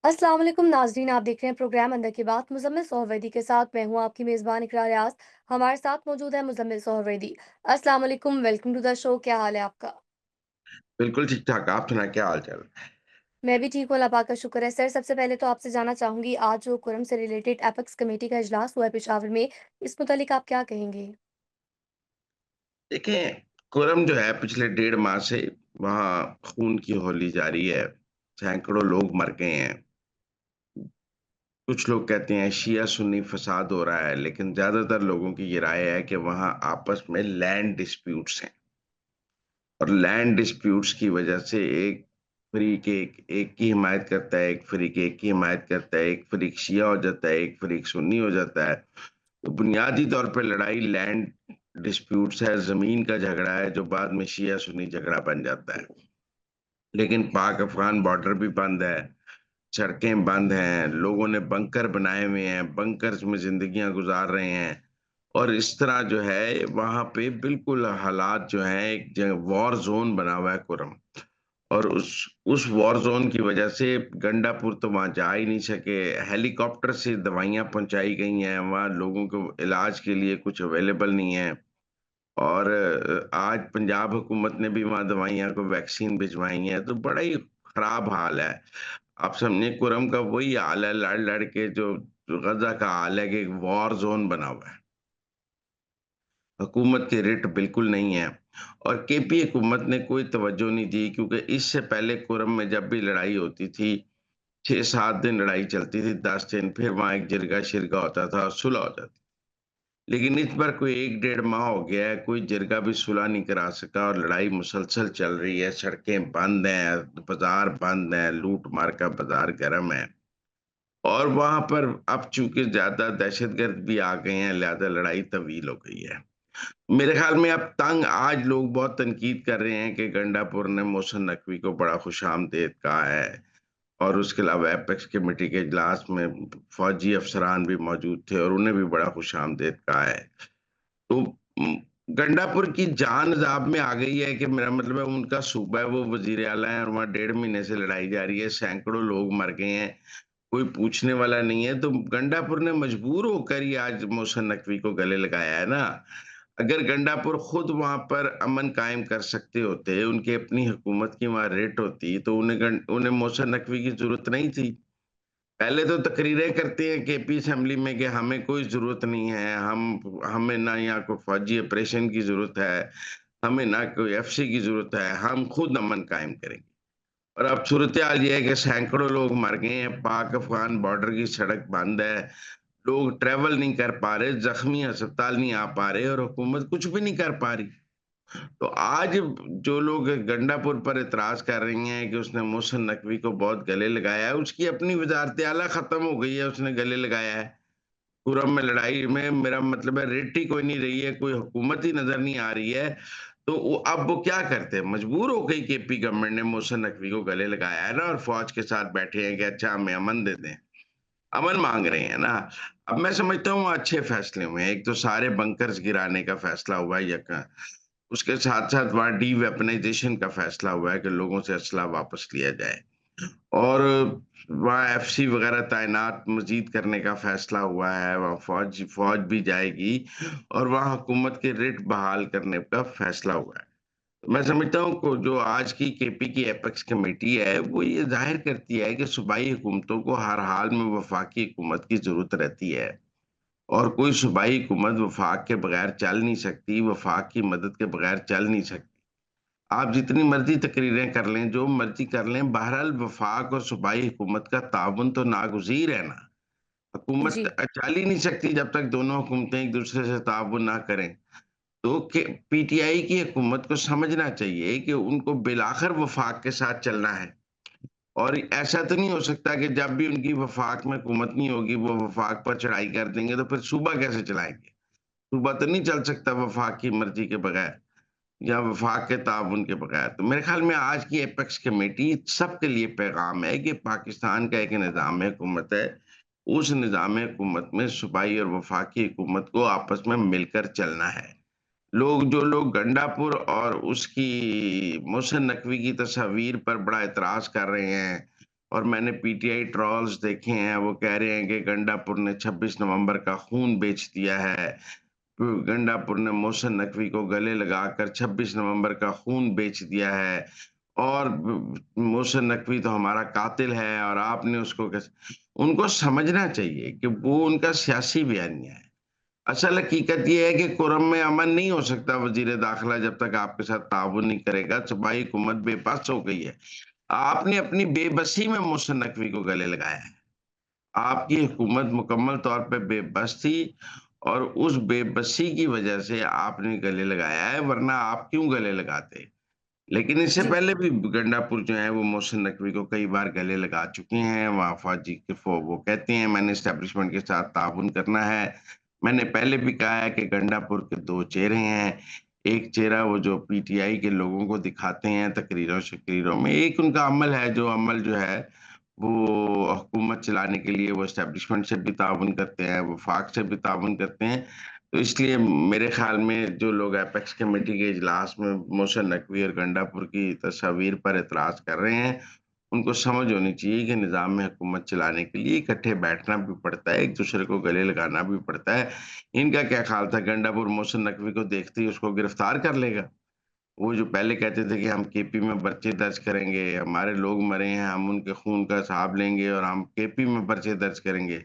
अस्सलाम वालेकुम नाजरीन, आप देख रहे हैं प्रोग्राम अंदर की बात मुजम्मिल सोहवैदी के साथ। मैं हूं आपकी मेज़बान इकरार रियाज। हमारे साथ मौजूद है मुजम्मिल सोहवैदी। अस्सलाम वालेकुम, वेलकम टू द शो। क्या हाल है आपका? बिल्कुल ठीक-ठाक, आप सुनाएँ क्या हाल-चाल? मैं भी ठीक हूँ, अल्लाह पाक का शुक्र है। सर, सबसे पहले तो आपसे जानना चाहूंगी, आज जो कुरम से रिलेटेड एपेक्स कमेटी का इजलास हुआ है पेशावर में, इस मुतालिक आप क्या कहेंगे? देखिए, कोरम जो है पिछले डेढ़ माह से वहाँ खून की होली जारी है। सैकड़ों लोग मर गए हैं। कुछ लोग कहते हैं शिया-सुन्नी फसाद हो रहा है, लेकिन ज़्यादातर लोगों की ये राय है कि वहाँ आपस में लैंड डिस्प्यूट्स हैं और लैंड डिस्प्यूट्स की वजह से एक फ़रीक एक की हिमायत करता है, एक फ़रीक एक की हिमायत करता है, एक फ़रीक शिया हो जाता है, एक फ़रीक सुन्नी हो जाता है। तो बुनियादी तौर पे लड़ाई लैंड डिस्प्यूट्स है, ज़मीन का झगड़ा है, जो बाद में शिया-सुन्नी झगड़ा बन जाता है। लेकिन पाक-अफ़गान बॉर्डर भी बंद है, सड़कें बंद हैं, लोगों ने बंकर बनाए हुए हैं, बंकर्स में ज़िंदगियाँ गुज़ार रहे हैं और इस तरह जो है वहाँ पे बिल्कुल हालात जो हैं एक ज वॉर ज़ोन बना हुआ है कुरम। और उस वॉर ज़ोन की वजह से गंडापुर तो वहाँ जा ही नहीं सके। हेलीकॉप्टर से दवाइयाँ पहुँचाई गई हैं, वहाँ लोगों को इलाज के लिए कुछ अवेलेबल नहीं है। और आज पंजाब हुकूमत ने भी वहाँ दवाइयाँ को वैक्सीन भिजवाई हैं, तो बड़ा ही खराब हाल है। आप समझिए कुरम का वही हाल है, लड़-लड़ के जो गज़ा का हाल है कि एक वॉर ज़ोन बना हुआ है। हुकूमत की रिट बिल्कुल नहीं है और केपी हुकूमत ने कोई तवज्जो नहीं दी क्योंकि इससे पहले कुरम में जब भी लड़ाई होती थी 6-7 दिन लड़ाई चलती थी, 10 दिन फिर वहाँ एक जिरगा-शिरगा होता था और सुलह हो जाती। लेकिन इस बार कोई 1 डेढ़ माह हो गया है, कोई जिरगा भी सुलह नहीं करा सका और लड़ाई मुसलसल चल रही है, सड़कें बंद हैं, बाज़ार बंद हैं, लूट-मार का बाज़ार गरम है। और वहाँ पर अब चूँकि ज़्यादा दहशतगर्द भी आ गए हैं, लिहाज़ा लड़ाई तवील हो गई है। मेरे ख़्याल में अब तंग आज लोग बहुत तनकीद कर रहे हैं कि गंडापुर ने मोहसिन नकवी को बड़ा खुशामदीद कहा है और उसके अलावा एपेक्स कमेटी के इजलास में फ़ौजी अफ़सरान भी मौजूद थे और उन्हें भी बड़ा खुशामदीद कहा है। तो गंडापुर की जान अज़ाब में आ गई है कि मेरा मतलब है उनका सूबा है, वो वज़ीर आला है और वहाँ डेढ़ महीने से लड़ाई जारी है, सैकड़ों लोग मर गए हैं, कोई पूछने वाला नहीं है। तो गंडापुर ने मजबूर होकर ही आज मोहसिन नकवी को गले लगाया है ना। अगर गंडापुर खुद वहाँ पर अमन कायम कर सकते होते, उनकी अपनी हुकूमत की वहाँ रेट होती, तो उन्हें मोहसिन नकवी की ज़रूरत नहीं थी। पहले तो तकरीरें करते हैं केपी असेंबली में कि हमें कोई ज़रूरत नहीं है, हमें ना यहाँ कोई फ़ौजी ऑपरेशन की ज़रूरत है, हमें ना कोई एफसी की ज़रूरत है, हम खुद अमन कायम करेंगे। और अब सूरत-ए-हाल ये है कि सैकड़ों लोग मर गए हैं, पाक-अफ़गान बॉर्डर की सड़क बंद है, लोग ट्रैवल नहीं कर पा रहे, ज़ख्मी अस्पताल नहीं आ पा रहे और हुकूमत कुछ भी नहीं कर पा रही। तो आज जो लोग गंडापुर पर इतराज़ कर रही हैं कि उसने मोहसिन नकवी को बहुत गले लगाया है, उसकी अपनी वज़ारत आला ख़त्म हो गई है, उसने गले लगाया है। पूरब में लड़ाई में मेरा मतलब है रेट ही कोई नहीं रही है, कोई हुकूमत ही नज़र नहीं आ रही है। तो वो क्या करते हैं? मजबूर हो गई केपी गवर्नमेंट ने मोहसिन नकवी को गले लगाया है ना और फ़ौज के साथ बैठे हैं कि अच्छा हमें अमन दे दें। अमन माँग रहे हैं ना। अब मैं समझता हूँ अच्छे फैसले हुए हैं। एक तो सारे बंकर्स गिराने का फैसला हुआ है यका उसके साथ-साथ वहाँ डी-वेपनाइज़ेशन का फैसला हुआ है कि लोगों से असला वापस लिया जाए। और वहाँ एफसी वगैरह तैनात मज़ीद करने का फैसला हुआ है, वहाँ फ़ौज फ़ौज भी जाएगी और वहाँ हुकूमत की रिट बहाल करने का फैसला हुआ है। मैं समझता हूँ को जो आज की केपी की एपेक्स कमेटी है, वो ये ज़ाहिर करती है कि सूबाई हुकूमतों को हर हाल में वफ़ाकी हुकूमत की ज़रूरत रहती है और कोई सूबाई हुकूमत वफ़ाक के बगैर चल नहीं सकती, वफ़ाक की मदद के बगैर चल नहीं सकती। आप जितनी मर्ज़ी तकरीरें कर लें, जो मर्ज़ी कर लें, बहरहाल वफ़ाक और सूबाई हुकूमत का ताउन तो नागुज़ीर है ना। हुकूमत जी। चल ही नहीं सकती जब तक दोनों हुकूमतें एक-दूसरे से ताउन ना करें। तो के पीटीआई की हुकूमत को समझना चाहिए कि उनको बिलाखिर वफ़ाक के साथ चलना है। और ऐसा तो नहीं हो सकता कि जब भी उनकी वफ़ाक में हुकूमत नहीं होगी, वो वफ़ाक पर चढ़ाई कर देंगे, तो फिर सूबा कैसे चलाएँगे? सूबा तो नहीं चल सकता वफ़ाक की मर्ज़ी के बगैर। या वफ़ाक के ताउन के बगैर। तो मेरे ख़्याल में आज की एपेक्स कमेटी सबके लिए पैगाम है कि पाकिस्तान का एक निज़ाम हुकूमत है, उस निज़ाम हुकूमत में सूबाई और वफ़ाकी हुकूमत को आपस में मिलकर चलना है। जो लोग गंडापुर और उसकी मोहसिन नकवी की तस्वीर पर बड़ा एतराज़ कर रहे हैं और मैंने पीटीआई ट्रोल्स देखे हैं, वो कह रहे हैं कि गंडापुर ने 26 नवंबर का खून बेच दिया है। गंडापुर ने मोहसिन नकवी को गले लगाकर 26 नवंबर का खून बेच दिया है और मोहसिन नकवी तो हमारा कातिल है और आपने उसको कैसे। उनको समझना चाहिए कि वो उनका सियासी बयानिया है। असल हकीकत ये है कि कुरम में अमन नहीं हो सकता वजीर दाखिला जब तक आपके साथ ताउन नहीं करेगा। सूबाई हुकूमत बेबस हो गई है। आपने अपनी बेबसी में मोहसिन नकवी को गले लगाया है। आपकी हुकूमत मुकम्मल तौर पे बेबस थी और उस बेबसी की वजह से आपने गले लगाया है, वरना आप क्यों गले लगाते? लेकिन इससे जी। पहले भी गंडापुर जो है वो मोहसिन नकवी को कई बार गले लगा चुके हैं। वहाँ फौजी के वो कहते हैं मैंने एस्टेब्लिशमेंट के साथ ताउन करना है। मैंने पहले भी कहा है कि गंडापुर के 2 चेहरे हैं। एक चेहरा वो जो पीटीआई के लोगों को दिखाते हैं तकरीरों-शकीरों में, एक उनका अमल है, जो अमल जो है वो हुकूमत चलाने के लिए वो एस्टेब्लिशमेंट से भी ताउन करते हैं, वफाक से भी ताउन करते हैं। तो इसलिए मेरे ख़्याल में जो लोग एपेक्स कमेटी के इजलास में मोहसिन नकवी और गंडापुर की तस्वीर पर एतराज़ कर रहे हैं, उनको समझ होनी चाहिए कि निज़ाम में हुकूमत चलाने के लिए इकट्ठे बैठना भी पड़ता है, एक-दूसरे को गले लगाना भी पड़ता है। इनका क्या ख़्याल था गंडापुर मोहसिन नकवी को देखते ही उसको गिरफ्तार कर लेगा? वो जो पहले कहते थे कि हम केपी में पर्चे दर्ज करेंगे, हमारे लोग मरे हैं, हम उनके खून का हिसाब लेंगे और हम केपी में पर्चे दर्ज करेंगे।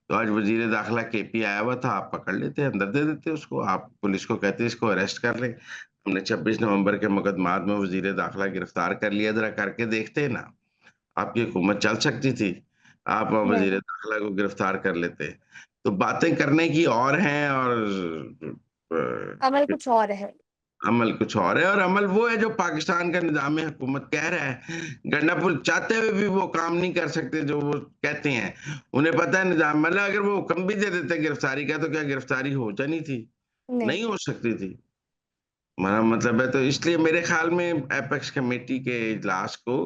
तो आज वज़ीर दाखिला केपी आया हुआ था, आप पकड़ लेते, अंदर दे देते उसको। आप पुलिस को कहते इसको अरेस्ट कर लें। हमने 26 नवंबर के मुकदमात में वज़ीर दाखिला गिरफ्तार कर लिया, ज़रा करके देखते ना। आपकी हुकूमत चल सकती थी। आप वज़ीर बिल्कुल। दाखिला को गिरफ्तार कर लेते। तो बातें करने की और हैं और अमल अ कुछ और है। अमल कुछ और है और अमल वो है जो पाकिस्तान का निज़ाम हुकूमत कह रहा है। गंडापुर चाहते हुए भी वो काम नहीं कर सकते जो वो कहते हैं। उन्हें पता है निज़ाम मतलब अगर वो हुक्म भी दे देते गिरफ्तारी का तो क्या गिरफ्तारी हो जानी थी? नहीं। नहीं हो सकती थी। मेरा मतलब है तो इसलिए मेरे ख़्याल में एपेक्स कमेटी के इजलास को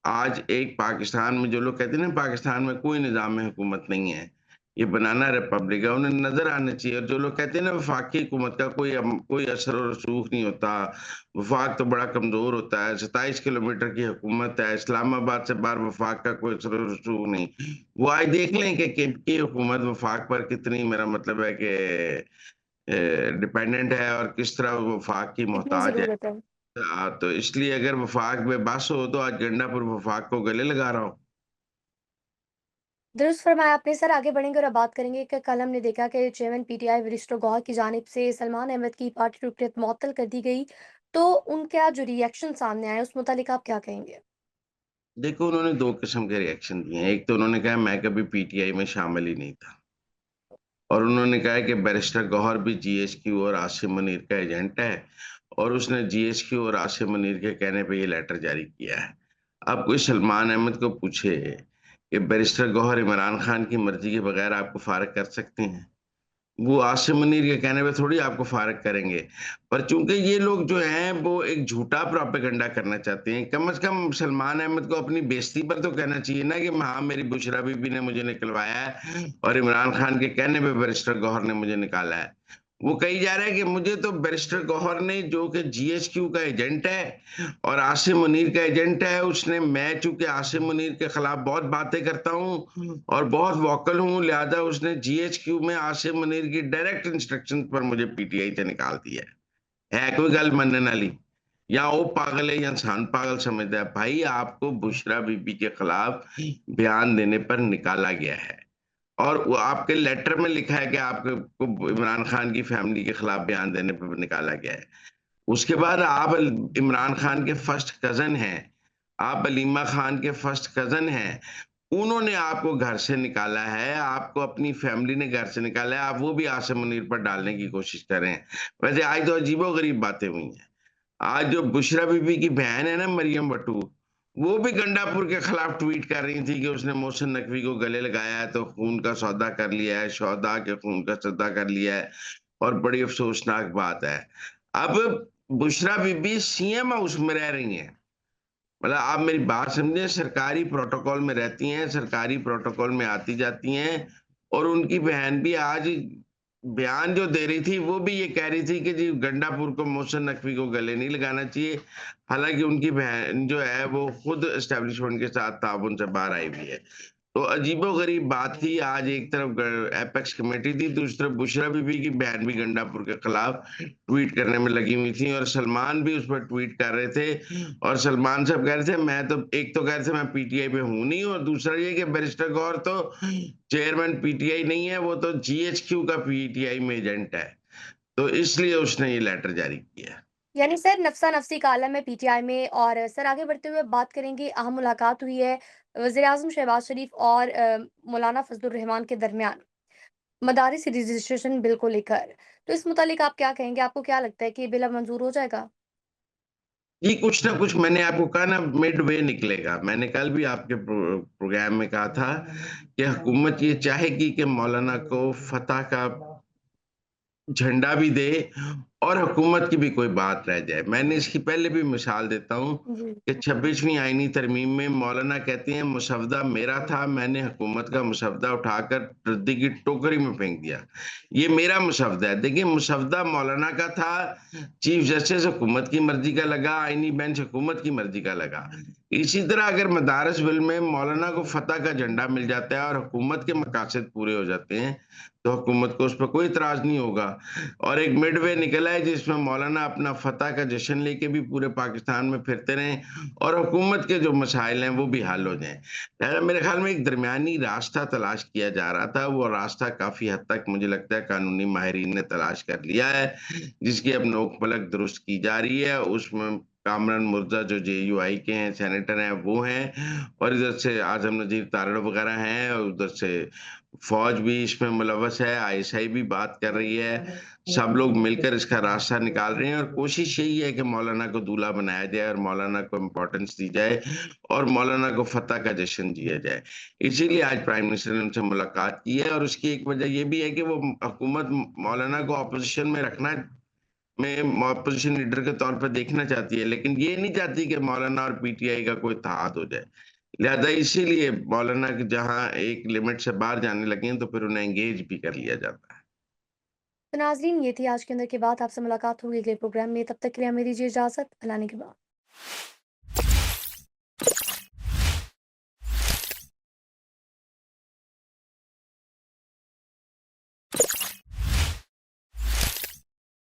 आज एक पाकिस्तान में जो लोग कहते हैं ना पाकिस्तान में कोई निज़ाम हुकूमत नहीं है, ये बनाना रिपब्लिक है, उन्हें नज़र आना चाहिए और जो लोग कहते हैं ना वफ़ाकी हुकूमत का कोई असर और रसूख नहीं होता, वफ़ाक तो बड़ा कमज़ोर होता है, 27 किलोमीटर की हुकूमत है, इस्लामाबाद से बाहर वफ़ाक का कोई असर और रसूख नहीं। वो आज देख लें कि की हुकूमत वफ़ाक पर कितनी मेरा मतलब है कि डिपेंडेंट है और किस तरह वो वफ़ाक की कितनी मोहताज है। ज़रूरत है। तो इसलिए अगर वफ़ाक बेबस हो तो आज गंडापुर वफ़ाक को गले लगा रहा हो। दुरुस्त फरमाया आपने। सर आगे बढ़ेंगे और अब बात करेंगे कि कल हमने देखा कि चेयरमैन पीटीआई वरिष्ठ गौहर की जानिब से सलमान अहमद की पार्टी रुकनीत मुअत्तल कर दी गई। तो उनका जो रिएक्शन सामने आया उस मुतालिक आप क्या कहेंगे? देखो उन्होंने 2 किस्म के रिएक्शन दिए हैं। एक तो उन्होंने कहा मैं कभी पीटीआई में शामिल ही नहीं था और उन्होंने कहा है कि बैरिस्टर गौहर भी जीएचक्यू और आसिम मुनीर का एजेंट है और उसने जीएचक्यू और आसिम मुनीर के कहने पे ये लेटर जारी किया है। अब कोई सलमान अहमद को पूछे कि बैरिस्टर गौहर इमरान खान की मर्ज़ी के बगैर आपको फ़ारिग कर सकते हैं? वो आसिम मुनीर के कहने पे थोड़ी आपको फ़ारिग करेंगे। पर चूँकि ये लोग जो हैं वो एक झूठा प्रोपेगेंडा करना चाहते हैं। कम से कम सलमान अहमद को अपनी बेइज़्ज़ती पर तो कहना चाहिए ना कि हाँ, मेरी बुशरा बीबी ने मुझे निकलवाया है और इमरान खान के कहने पे बैरिस्टर गौहर ने मुझे निकाला है। वो कही जा रहा है कि मुझे तो बैरिस्टर गौहर ने जो कि जीएचक्यू का एजेंट है और आसिम मुनीर का एजेंट है, उसने मैं चूँकि आसिम मुनीर के खिलाफ बहुत बातें करता हूँ और बहुत वोकल हूँ, लिहाज़ा उसने जीएचक्यू में आसिम मुनीर की डायरेक्ट इंस्ट्रक्शन पर मुझे पीटीआई से निकाल दिया है कोई गल मनने वाली? या वो पागल है या इंसान पागल समझता है। भाई आपको बुशरा बीबी के खिलाफ बयान देने पर निकाला गया है। और वो आपके लेटर में लिखा है कि आपको को इमरान खान की फैमिली के खिलाफ बयान देने पे निकाला गया है। उसके बाद आप इमरान खान के फर्स्ट कज़न हैं, आप हलीमा खान के फर्स्ट कज़न हैं। उन्होंने आपको घर से निकाला है, आपको अपनी फैमिली ने घर से निकाला है, आप वो भी आसिम मुनीर पर डालने की कोशिश कर रहे हैं। वैसे आज तो अजीबो-गरीब बातें हुई हैं। आज जो बुशरा बीबी की बहन है ना मरियम बटू, वो भी गंडापुर के खिलाफ ट्वीट कर रही थी कि उसने मोहसिन नकवी को गले लगाया है तो खून का सौदा कर लिया है, शोहदा के खून का सौदा कर लिया है और बड़ी अफ़सोसनाक बात है। अब बुशरा बीबी सीएम हाउस में रह रही हैं। मतलब आप मेरी बात समझे सरकारी प्रोटोकॉल में रहती हैं, सरकारी प्रोटोकॉल में आती-जाती हैं और उनकी बहन भी आज बयान जो दे रही थी, वो भी ये कह रही थी कि जी गंडापुर को, मोहसिन नकवी को गले नहीं लगाना चाहिए। हालाँकि उनकी बहन जो है, वो खुद एस्टेब्लिशमेंट के साथ ताउन से बाहर आई हुई है। तो अजीबो-गरीब बात थी, आज एक तरफ ग एपेक्स कमेटी थी, दूसरी तरफ बुशरा बीबी की बहन भी गंडापुर के खिलाफ ट्वीट करने में लगी हुई थी और सलमान भी उस पर ट्वीट कर रहे थे और सलमान साहब कह रहे थे, मैं तो एक तो कह रहे थे मैं पीटीआई में हूँ नहीं और दूसरा ये कि बैरिस्टर गौहर तो चेयरमैन पीटीआई नहीं है, वो तो जीएचक्यू का पीटीआई में एजेंट है। तो इसलिए उसने ये लेटर जारी किया है। यानी सर नफ़्सा-नफ़सी का आलम है पीटीआई में। और सर आगे बढ़ते हुए बात करेंगे, अहम मुलाकात हुई है वज़ीर-ए-आज़म शहबाज़ शरीफ़ और मौलाना फ़ज़लुर रहमान के दरमियान मदारिस रजिस्ट्रेशन बिल को लेकर। तो इस मुतालिक आप क्या कहेंगे? आपको क्या लगता है कि ये बिल अब मंज़ूर हो जाएगा? जी, कुछ ना कुछ मैंने आपको कहा ना मिड वे निकलेगा। मैंने कल भी आपके प्रोग्राम में कहा था कि हुकूमत ये चाहेगी कि मौलाना को फ़तह का झंडा भी दे और हुकूमत की भी कोई बात रह जाए। मैंने इसकी पहले भी मिसाल देता हूँ जी। कि 26वीं आईनी तरमीम में मौलाना कहते हैं मसवदा मेरा था, मैंने हुकूमत का मसवदा उठाकर रद्दी की टोकरी में फेंक दिया। ये मेरा मसवदा है। देखिए मसवदा मौलाना का था, चीफ जस्टिस हुकूमत की मर्ज़ी का लगा, आईनी बेंच हुकूमत की मर्ज़ी का लगा। इसी तरह अगर मदारिस बिल में मौलाना को फ़तह का झंडा मिल जाता है और हुकूमत के मकासद पूरे हो जाते हैं, तो हुकूमत को उस पर कोई इतराज़ नहीं होगा। और एक मिडवे निकला है जिसमें मौलाना अपना फ़तह का जश्न लेके भी पूरे पाकिस्तान में फिरते रहें और हुकूमत के जो मसाइल हैं वो भी हल हो जाएँ। मेरे ख़्याल में एक दरमियानी रास्ता तलाश किया जा रहा था, वो रास्ता काफ़ी हद तक मुझे लगता है कानूनी माहिरीन ने तलाश कर लिया है, जिसकी अब नोक-पलक दुरुस्त की जा रही है। उसमें कामरान मुर्ज़ा जो जेयूआई के हैं, सेनेटर हैं, वो हैं और इधर से आज़म नज़ीर तारड़ वग़ैरह हैं और उधर से फ़ौज भी इसमें मुलव्वस है, आईएसआई भी बात कर रही है। सब लोग मिलकर इसका रास्ता निकाल रहे हैं और कोशिश यही है कि मौलाना को दूल्हा बनाया जाए और मौलाना को इम्पोर्टेंस दी जाए और मौलाना को फ़तह का जश्न जिया जाए। इसीलिए आज प्राइम मिनिस्टर ने उनसे मुलाकात की है और उसकी एक वजह ये भी है कि वो हुकूमत मौलाना को ऑपोज़िशन में रखना में ऑपोज़िशन लीडर के तौर पे देखना चाहती है, लेकिन ये नहीं चाहती कि मौलाना और पीटीआई का कोई इत्तेहाद हो जाए। लिहाज़ा इसीलिए मौलाना के जहाँ एक लिमिट से बाहर जाने लगे हैं, तो फिर उन्हें एंगेज भी कर लिया जाता है। तो नाज़रीन ये थी आज के अंदर की बात। आपसे मुलाकात होगी अगले प्रोग्राम में। तब तक के लिए हमें दीजिए इजाज़त। अल्लाह ने के बाद।